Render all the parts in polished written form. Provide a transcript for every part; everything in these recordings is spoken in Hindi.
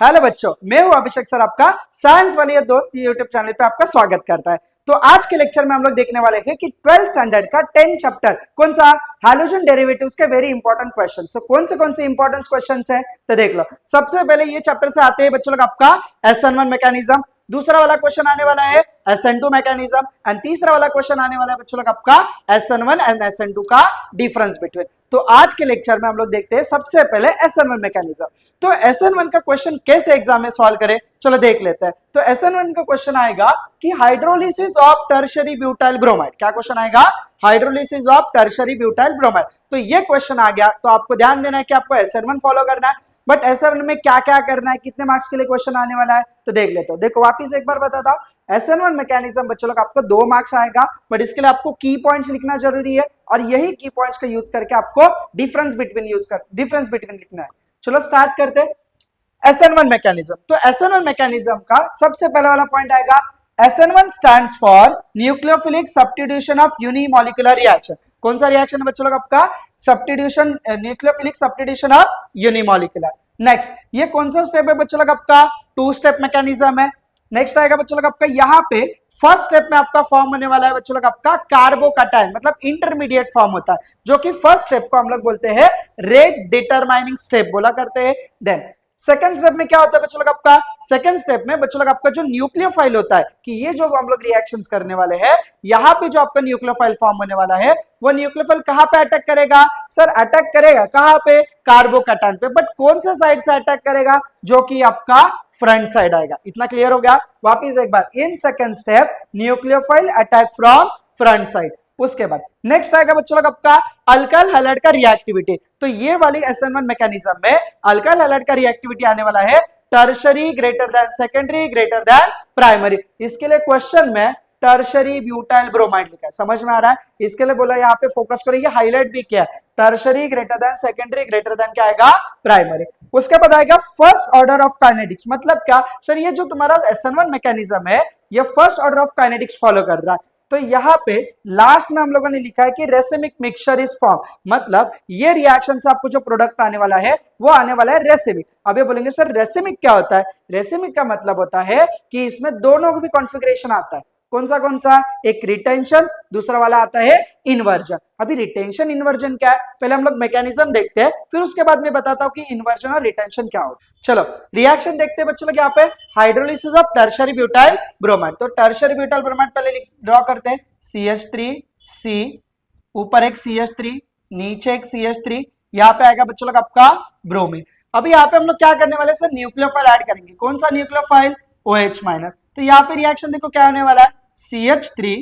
हेलो बच्चों, मैं हूं अभिषेक सर, आपका साइंस वाली दोस्त यूट्यूब चैनल पे आपका स्वागत करता है। तो आज के लेक्चर में हम लोग देखने वाले हैं कि 12th स्टैंडर्ड का 10 चैप्टर कौन सा हैलोजन डेरिवेटिव्स के वेरी इंपॉर्टेंट क्वेश्चन। सो कौन से इंपॉर्टेंट क्वेश्चन है तो देख लो। सबसे पहले ये चैप्टर से आते हैं बच्चों लोग आपका SN1 मैकेनिज्म, दूसरा वाला क्वेश्चन आने वाला है SN2 मैकेनिज्म एंड तीसरा वाला क्वेश्चन आने वाला है बच्चों लोग आपका SN1 एंड SN2 का डिफरेंस बिटवीन। तो आज के लेक्चर में हम लोग देखते हैं सबसे पहले SN1 मैकेनिज्म। तो SN1 का क्वेश्चन कैसे एग्जाम में सॉल्व करें, चलो देख लेते हैं। तो SN1 का क्वेश्चन आएगा कि hydrolysis of tertiary butyl bromide. क्या क्वेश्चन आएगा? Hydrolysis of tertiary butyl bromide. तो ये क्वेश्चन आ गया तो आपको ध्यान देना है कि आपको SN1 फॉलो करना है। बट SN1 में क्या क्या करना है, कितने मार्क्स के लिए क्वेश्चन आने वाला है तो देख लेते हो। देखो वापिस एक बार बताता हूं, SN1 मैकेनिज्म बच्चों लोग आपको 2 मार्क्स आएगा, बट इसके लिए आपको की पॉइंट्स लिखना जरूरी है और यही की पॉइंट्स का यूज करके आपको डिफरेंस बिटवीन लिखना है। चलो स्टार्ट करते हैं SN1 मैकेनिज्म। तो SN1 मैकेनिज्म का सबसे पहला वाला पॉइंट आएगा SN1 stands for nucleophilic substitution of unimolecular reaction. कौन सा रिएक्शन है बच्चों लोग आपका? Substitution, nucleophilic substitution of unimolecular. Next, ये कौन सा स्टेप है बच्चों लोग आपका? 2 स्टेप मैकेनिज्म है। नेक्स्ट आएगा बच्चों लोग आपका यहाँ पे फर्स्ट स्टेप में आपका फॉर्म होने वाला है बच्चों लोग आपका कार्बोकैटायन, मतलब इंटरमीडिएट फॉर्म होता है, जो कि फर्स्ट स्टेप को हम लोग बोलते हैं रेट डिटरमाइनिंग स्टेप बोला करते हैं। देन सेकंड स्टेप में क्या होता है बच्चों लोग आपका? सेकंड स्टेप में बच्चों लोग आपका जो न्यूक्लियोफाइल होता है कि ये जो हम लोग रिएक्शंस करने वाले हैं, यहाँ पे जो आपका न्यूक्लियोफाइल फॉर्म होने वाला है वो न्यूक्लियोफाइल कहां पे अटैक करेगा? सर अटैक करेगा कहां पे? कार्बोकैटायन पे। बट कौन से साइड से अटैक करेगा? जो कि आपका फ्रंट साइड आएगा। इतना क्लियर हो गया? वापिस एक बार, in second step nucleophile attack from front side. उसके बाद नेक्स्ट आएगा बच्चों लोग आपका अल्काइल हैलाइड का रिएक्टिविटी। तो ये वाली SN1 मैकेनिज्म में अल्काइल हैलाइड का रिएक्टिविटी आने वाला है tertiary greater than secondary greater than primary. इसके लिए क्वेश्चन में टर्शरी ब्यूटाइल ब्रोमाइड लिखा है, समझ में आ रहा है? इसके लिए बोला यहाँ पे फोकस करो, ये हाईलाइट भी किया है, tertiary greater than secondary greater than क्या आएगा? प्राइमरी। उसके बाद आएगा फर्स्ट ऑर्डर ऑफ काइनेटिक्स। मतलब क्या सर? ये जो तुम्हारा SN1 मैकेनिज्म है ये first order of kinetics follow कर रहा है। तो यहाँ पे लास्ट में हम लोगों ने लिखा है कि रेसिमिक मिक्सचर इज फॉर्म, मतलब ये रिएक्शन से आपको जो प्रोडक्ट आने वाला है वो आने वाला है रेसिमिक। अब ये बोलेंगे सर रेसिमिक क्या होता है? रेसिमिक का मतलब होता है कि इसमें दोनों को भी कॉन्फ़िगरेशन आता है। कौन सा? एक रिटेंशन, दूसरा वाला आता है इन्वर्जन। अभी रिटेंशन इन्वर्जन क्या है पहले हम लोग मैकेनिज्म देखते हैं, फिर उसके बाद मैं बताता हूं कि इन्वर्जन और रिटेंशन क्या होता है। चलो रिएक्शन देखते हैं बच्चों लोग। यहाँ पे hydrolysis of tertiary butyl bromide. तो टर्शियरी ब्यूटाइल ब्रोमाइड पहले ड्रॉ करते हैं, CH3C, ऊपर एक CH3, नीचे एक CH3, यहाँ पे आएगा बच्चों लोग आपका ब्रोमीन। अभी यहाँ पे हम लोग क्या करने वाले सर? न्यूक्लियोफाइल ऐड करेंगे। कौन सा न्यूक्लियोफाइल? OH minus. तो यहाँ पे रिएक्शन देखो क्या होने वाला है, CH3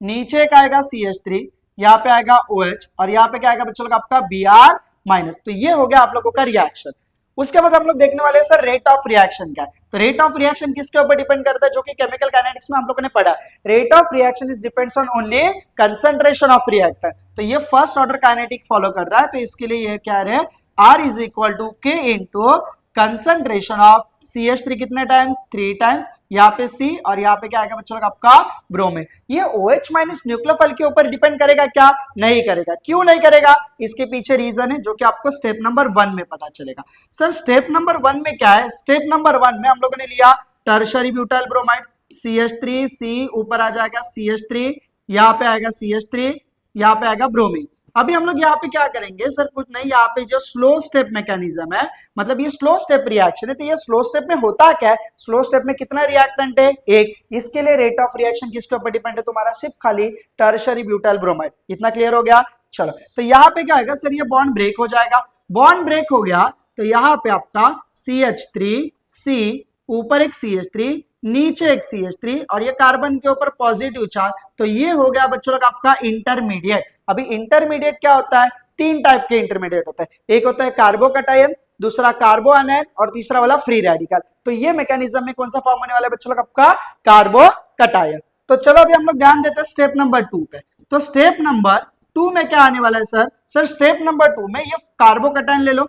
नीचे एक आएगा CH3, यहाँ पे आएगा OH और यहाँ पे क्या आएगा बच्चों लोग आपका Br माइनस। तो ये हो गया आप लोगों का रिएक्शन। उसके बाद हम लोग देखने वाले हैं सर रेट ऑफ रिएक्शन क्या है। तो रेट ऑफ रिएक्शन किसके ऊपर डिपेंड करता है? जो कि केमिकल काइनेटिक्स में हम लोगों ने पढ़ा, rate of reaction is depends on only concentration of reactor. तो ये फर्स्ट ऑर्डर काइनेटिक फॉलो कर रहा है, तो इसके लिए ये क्या है? R is equal to K into concentration of CH3 कितने टाइम्स? 3 टाइम्स, यहाँ पे C और यहाँ पे क्या आएगा बच्चों लोग आपका ब्रोमीन। ये OH माइनस न्यूक्लियोफाइल के ऊपर डिपेंड करेगा क्या? नहीं करेगा। क्यों नहीं करेगा? इसके पीछे रीजन है जो कि आपको स्टेप नंबर 1 में पता चलेगा। सर स्टेप नंबर 1 में क्या है? स्टेप नंबर 1 में हम लोगों ने लिया टर्शियरी ब्यूटाइल ब्रोमाइड, CH3C, ऊपर आ जाएगा CH3, यहाँ पे आएगा CH3, यहाँ पे आएगा ब्रोमीन। अभी हम लोग यहाँ पे क्या करेंगे सर? कुछ नहीं, यहाँ पे जो स्लो स्टेप मैकेनिज्म है, मतलब ये स्लो स्टेप रिएक्शन है, तो ये स्लो स्टेप में होता क्या है? स्लो स्टेप में कितना रिएक्टेंट है? एक। इसके लिए रेट ऑफ रिएक्शन किसके ऊपर डिपेंड है तुम्हारा? सिर्फ खाली टर्शियरी ब्यूटाइल ब्रोमाइड। इतना क्लियर हो गया? चलो तो यहाँ पे क्या होगा सर? ये बॉन्ड ब्रेक हो जाएगा। बॉन्ड ब्रेक हो गया तो यहाँ पे आपका CH3C, ऊपर एक CH3, नीचे एक CH3 और ये कार्बन के ऊपर पॉजिटिव चार्ज, तो ये हो गया बच्चों लोग आपका इंटरमीडिएट। अभी इंटरमीडिएट क्या होता है? 3 टाइप के इंटरमीडिएट होता है। एक होता है कार्बोकैटायन, दूसरा कार्बो आनायन और तीसरा वाला फ्री रेडिकल। तो ये मैकेनिज्म में कौन सा फॉर्म होने वाला है बच्चों लोग आपका? कार्बोकैटायन। तो चलो अभी हम लोग ध्यान देते हैं स्टेप नंबर 2 पे। तो स्टेप नंबर 2 में क्या आने वाला है सर? सर स्टेप नंबर 2 में ये कार्बोकैटायन ले लो,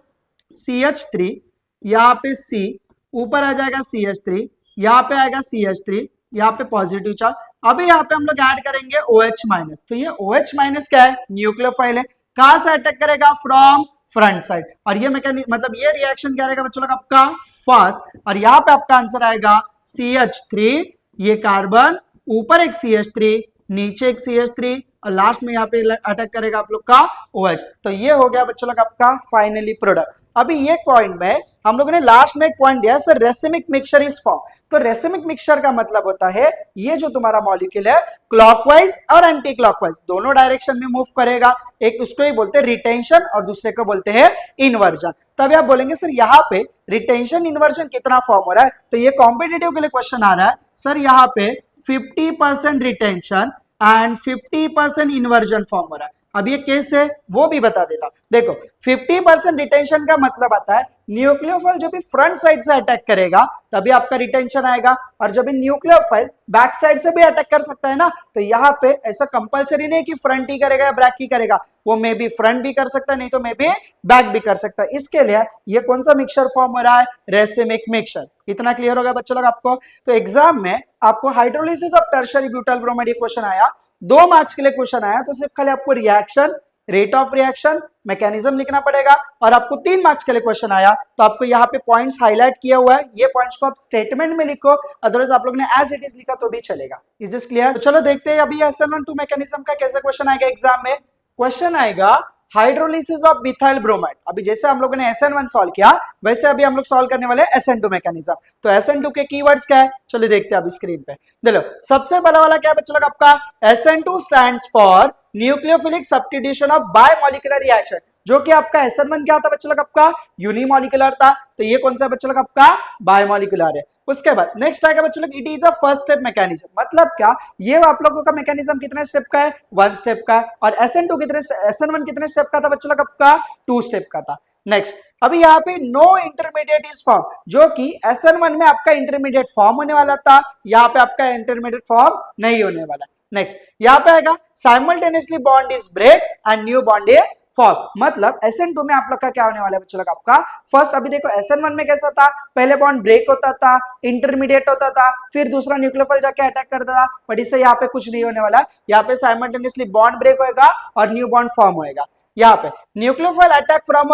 CH3, यहाँ पे C, ऊपर आ जाएगा CH3, यहाँ पे आएगा CH3, यहाँ पे पॉजिटिव चार्ज। अभी यहाँ पे हम लोग ऐड करेंगे OH माइनस। तो ये OH माइनस क्या है? न्यूक्लियोफाइल है। कहां से अटैक करेगा? फ्रॉम फ्रंट साइड, और ये मैकेनिज्म मतलब ये रिएक्शन क्या रहेगा बच्चों लोग आपका फर्स्ट, और यहाँ पे आपका आंसर आएगा CH3, ये कार्बन, ऊपर एक CH3, नीचे एक CH3, और लास्ट में यहाँ पे अटैक करेगा आप लोग का OH। तो ये हो गया बच्चों लोग आपका फाइनली प्रोडक्ट। अभी ये पॉइंट में हम लोगों ने लास्ट में एक पॉइंट दिया sir, racemic mixture is form. तो रेसिमिक मिक्सचर का मतलब होता है ये जो तुम्हारा मॉलिक्यूल है क्लॉकवाइज और एंटी क्लॉकवाइज दोनों डायरेक्शन में मूव करेगा। एक उसको ही बोलते हैं रिटेंशन और दूसरे को बोलते हैं इन्वर्जन। तभी आप बोलेंगे सर यहाँ पे रिटेंशन इन्वर्जन कितना फॉर्म हो रहा है, तो ये कॉम्पिटिटिव के लिए क्वेश्चन आ रहा है सर, यहाँ पे 50% रिटेंशन एंड 50% इन्वर्जन फॉर्म हो रहा है। अब ये केस है वो भी बता देता। देखो 50% रिटेंशन का मतलब आता है न्यूक्लियोफाइल जो भी फ्रंट साइड से अटैक करेगा तभी आपका रिटेंशन आएगा, और जब भी न्यूक्लियोफाइल बैक साइड से भी अटैक कर सकता है ना, तो यहाँ पे ऐसा कंपलसरी नहीं कि फ्रंट ही करेगा या बैक ही करेगा, वो मे बी फ्रंट भी कर सकता है, नहीं तो मे बी बैक भी कर सकता है। इसके लिए ये कौन सा मिक्सचर फॉर्म हो रहा है, रेसिमिक मिक्सचर। इतना क्लियर होगा बच्चों लोग आपको। तो एग्जाम में आपको hydrolysis of tertiary butyl bromide ये क्वेश्चन आया, 2 मार्क्स के लिए क्वेश्चन आया, तो सिर्फ खाली आपको reaction, rate of reaction, mechanism लिखना पड़ेगा, और आपको 3 मार्क्स के लिए क्वेश्चन आया तो आपको यहाँ पे पॉइंट्स हाईलाइट किया हुआ है, ये पॉइंट्स को आप स्टेटमेंट में लिखो, अदरवाइज आप लोग ने एज इट इज लिखा तो भी चलेगा। Is this clear? तो चलो देखते हैं अभी SN1 मैकेनिज्म का कैसे क्वेश्चन आएगा एग्जाम में। क्वेश्चन आएगा हाइड्रोलिसिस ऑफ मिथाइल ब्रोमाइड। अभी जैसे हम लोगों ने SN1 सॉल्व किया वैसे अभी हम लोग सॉल्व करने वाले हैं SN2 मैकेनिज्म। तो SN2 के कीवर्ड्स क्या है, चलिए देखते हैं अभी स्क्रीन पे। देखो सबसे पहला वाला क्या है बच्चों लोग आपका, SN2 stands for nucleophilic substitution of bimolecular reaction, जो कि आपका SN1 क्या था बच्चों लोग आपका, यूनिमॉलिक्यूलर था, तो ये कौन सा बच्चों लोग आपका बायोमॉलिक्यूलर है। उसके बाद नेक्स्ट आएगा बच्चों लोग, it is a first step mechanism. मतलब क्या, ये आप लोगों का मैकेनिज्म कितने स्टेप का है, 1 स्टेप का है, और SN1 कितने स्टेप का था बच्चों लोग आपका, 2 स्टेप का था। नेक्स्ट अभी यहाँ पे नो इंटरमीडिएट इज फॉर्म, जो कि SN1 में आपका इंटरमीडिएट फॉर्म होने वाला था, यहाँ पे आपका इंटरमीडिएट फॉर्म नहीं होने वाला। नेक्स्ट यहाँ पे आएगा simultaneously bond is break and new bond is form. मतलब SN2 में आप लोग का क्या होने वाला है बच्चों लोग आपका, फर्स्ट अभी देखो SN1 में कैसा था, पहले बॉन्ड ब्रेक होता था, इंटरमीडिएट होता था, फिर दूसरा न्यूक्लियोफाइल जाके अटैक करता था, बट इससे यहाँ पे कुछ नहीं होने वाला। यहाँ पे साइमल्टेनियसली बॉन्ड ब्रेक होएगा और न्यू बॉन्ड फॉर्म होएगा। यहाँ पे nucleophile attack from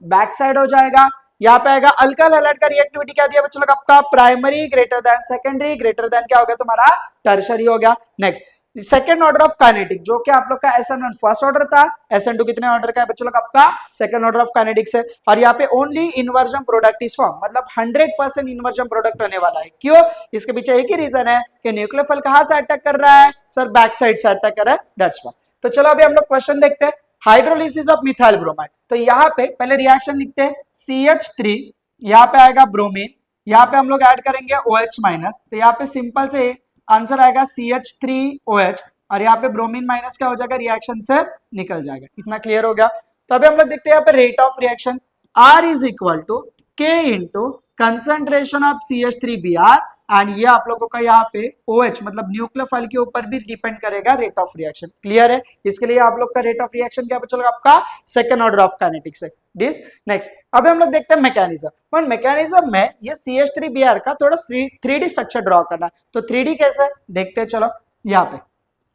back side हो जाएगा। यहाँ पे आएगा अल्काइल हैलाइड का रिएक्टिविटी क्या दिया बच्चों लोग आपका, primary greater than secondary greater than क्या हो गया तुम्हारा, टर्शरी हो गया। Next second order of kinetic, जो कि आप लोग का SN1 फर्स्ट ऑर्डर था, SN2 कितने ऑर्डर का है बच्चों लोग आपका, सेकंड ऑर्डर ऑफ काइनेटिक्स है। और यहाँ पे only inversion product is form, मतलब 100% इन्वर्जन प्रोडक्ट होने वाला है। क्यों, इसके पीछे एक ही रीजन है कि न्यूक्लियोफाइल कहां से अटैक कर रहा है सर, बैक साइड से अटैक कर रहा है, दैट्स व्हाई। तो चलो अभी हम लोग क्वेश्चन देखते हैं, हाइड्रोलिसिस ऑफ मिथाइल ब्रोमाइड। तो यहाँ पे पहले रिएक्शन लिखते हैं, CH3, यहाँ पे आएगा ब्रोमीन, यहाँ पे हम लोग ऐड करेंगे OH माइनस, तो यहाँ पे सिंपल से आंसर आएगा CH3OH, और यहाँ पे ब्रोमीन माइनस क्या हो जाएगा, रिएक्शन से निकल जाएगा। इतना क्लियर हो गया। तो अभी हम लोग देखते हैं यहाँ पे rate of reaction, R is equal to K into concentration of CH3Br, and ये आप लोगों का यहाँ पे OH मतलब न्यूक्लियोफाइल के ऊपर भी डिपेंड करेगा रेट ऑफ रिएक्शन। क्लियर है? इसके लिए आप लोग का रेट ऑफ रिएक्शन क्या बच्चों लोग आपका, सेकंड ऑर्डर ऑफ काइनेटिक्स है दिस। नेक्स्ट अभी हम लोग देखते हैं मैकेनिज्म। पर मैकेनिज्म में ये CH3Br का थोड़ा 3D स्ट्रक्चर ड्रॉ करना है, तो 3D कैसे देखते हैं। चलो यहाँ पे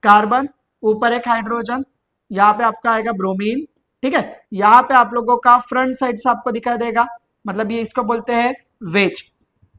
कार्बन, ऊपर एक हाइड्रोजन, यहाँ पे आपका आएगा ब्रोमीन, ठीक है। यहाँ पे आप लोगों का फ्रंट साइड से आपको दिखाई देगा, मतलब ये इसको बोलते हैं वेज,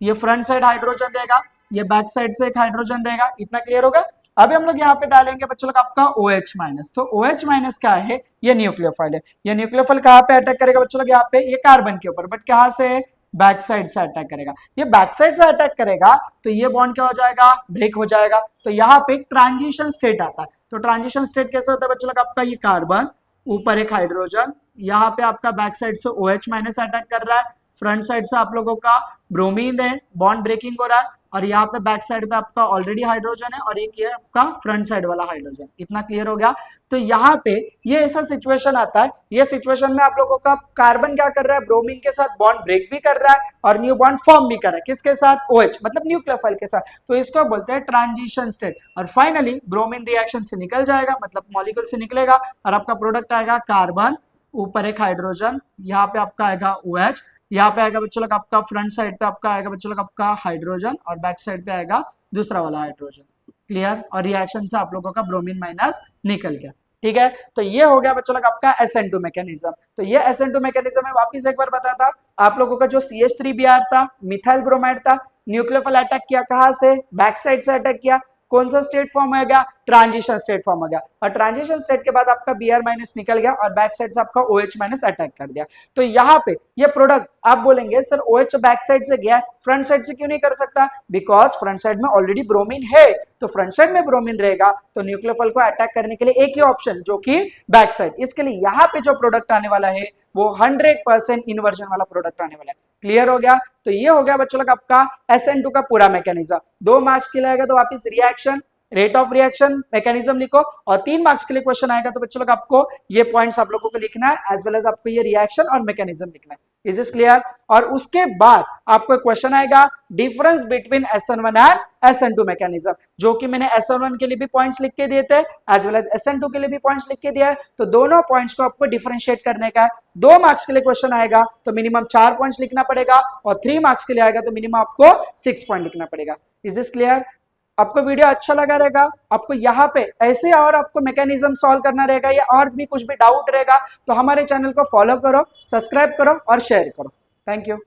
ये फ्रंट साइड हाइड्रोजन रहेगा, ये बैक साइड से एक हाइड्रोजन रहेगा। इतना क्लियर होगा। अभी हम लोग यहाँ पे डालेंगे बच्चों लोग आपका OH माइनस। तो OH माइनस क्या है, ये न्यूक्लियोफाइल है। ये न्यूक्लियोफाइल कहाँ पे अटैक करेगा बच्चों लोग, यहाँ पे ये कार्बन के ऊपर, बट कहाँ से, बैक साइड से अटैक करेगा। ये बैक साइड से अटैक करेगा तो ये बॉन्ड क्या हो जाएगा, ब्रेक हो जाएगा। तो यहाँ पे ट्रांजिशन स्टेट आता है। तो ट्रांजिशन स्टेट कैसे होता है बच्चों लोग आपका, ये कार्बन, ऊपर एक हाइड्रोजन, यहाँ पे आपका बैक साइड से OH माइनस अटैक कर रहा है, फ्रंट साइड से आप लोगों का ब्रोमीन है, बॉन्ड ब्रेकिंग हो रहा है, और यहाँ पे बैक साइड पे आपका ऑलरेडी हाइड्रोजन है, और एक ये आपका फ्रंट साइड वाला हाइड्रोजन। इतना क्लियर हो गया। तो यहाँ पे ये ऐसा सिचुएशन आता है, ये सिचुएशन में आप लोगों का कार्बन क्या कर रहा है, ब्रोमीन के साथ बॉन्ड ब्रेक भी कर रहा है और न्यू बॉन्ड फॉर्म भी कर रहा है। किसके साथ, OH मतलब न्यूक्लियोफाइल के साथ। तो इसको बोलते हैं ट्रांजिशन स्टेट। और फाइनली ब्रोमीन रिएक्शन से निकल जाएगा, मतलब मॉलिक्यूल से निकलेगा, और आपका प्रोडक्ट आएगा कार्बन, ऊपर एक हाइड्रोजन, यहाँ पे आपका आएगा OH, यहाँ पे आएगा बच्चों लोग आपका फ्रंट साइड पे आपका आएगा बच्चों लोग आपका हाइड्रोजन, और बैक साइड पे आएगा दूसरा वाला हाइड्रोजन। क्लियर? और रिएक्शन से आप लोगों का ब्रोमीन माइनस निकल गया। ठीक है, तो ये हो गया बच्चों लोग आपका SN2 मैकेनिज्म। तो ये SN2 मैकेनिज्म है, वापिस एक बार बताता आप लोगों का, जो CH3Br था, मिथाइल ब्रोमाइड था, न्यूक्लियोफिल अटैक किया, कहां से, बैक साइड से अटैक किया, कौन सा स्टेट फॉर्म हो गया, ट्रांजिशन स्टेट फॉर्म हो गया, और ट्रांजिशन स्टेट के बाद आपका Br माइनस निकल गया और बैक साइड से आपका OH माइनस अटैक कर दिया। तो यहाँ पे ये प्रोडक्ट आप बोलेंगे सर OH बैक साइड से गया, फ्रंट साइड से क्यों नहीं कर सकता, बिकॉज फ्रंट साइड में ऑलरेडी ब्रोमीन है, तो फ्रंट साइड में ब्रोमीन रहेगा तो न्यूक्लियोफिल को अटैक करने के लिए एक ही ऑप्शन, जो कि बैक साइड। इसके लिए यहाँ पे जो प्रोडक्ट आने वाला है वो 100% इन्वर्जन वाला प्रोडक्ट आने वाला है। क्लियर हो गया? तो ये हो गया बच्चों लोग आपका SN2 का पूरा मैकेनिज्म। 2 मार्क्स के लिए आएगा तो वापिस reaction, rate of reaction, mechanism लिखो, और 3 मार्क्स के लिए क्वेश्चन आएगा तो बच्चों लोग आपको ये पॉइंट्स आप लोगों को लिखना है, एज वेल एज आपको ये रिएक्शन और मैकेनिज्म लिखना है। Is this clear? और उसके बाद आपको क्वेश्चन आएगा difference between SN1 and SN2 mechanism, जो कि मैंने SN1 के लिए भी पॉइंट्स लिख के दिए थे, एज वेल एज SN2 के लिए भी पॉइंट्स लिख के दिया है। तो दोनों पॉइंट्स को आपको डिफरेंशिएट करने का है। 2 मार्क्स के लिए क्वेश्चन आएगा तो मिनिमम 4 पॉइंट्स लिखना पड़ेगा, और 3 मार्क्स के लिए आएगा तो मिनिमम आपको 6 पॉइंट लिखना पड़ेगा। Is this clear? आपको वीडियो अच्छा लगा रहेगा, आपको यहाँ पे ऐसे और आपको मैकेनिज्म सॉल्व करना रहेगा, या और भी कुछ भी डाउट रहेगा तो हमारे चैनल को फॉलो करो, सब्सक्राइब करो और शेयर करो। Thank you.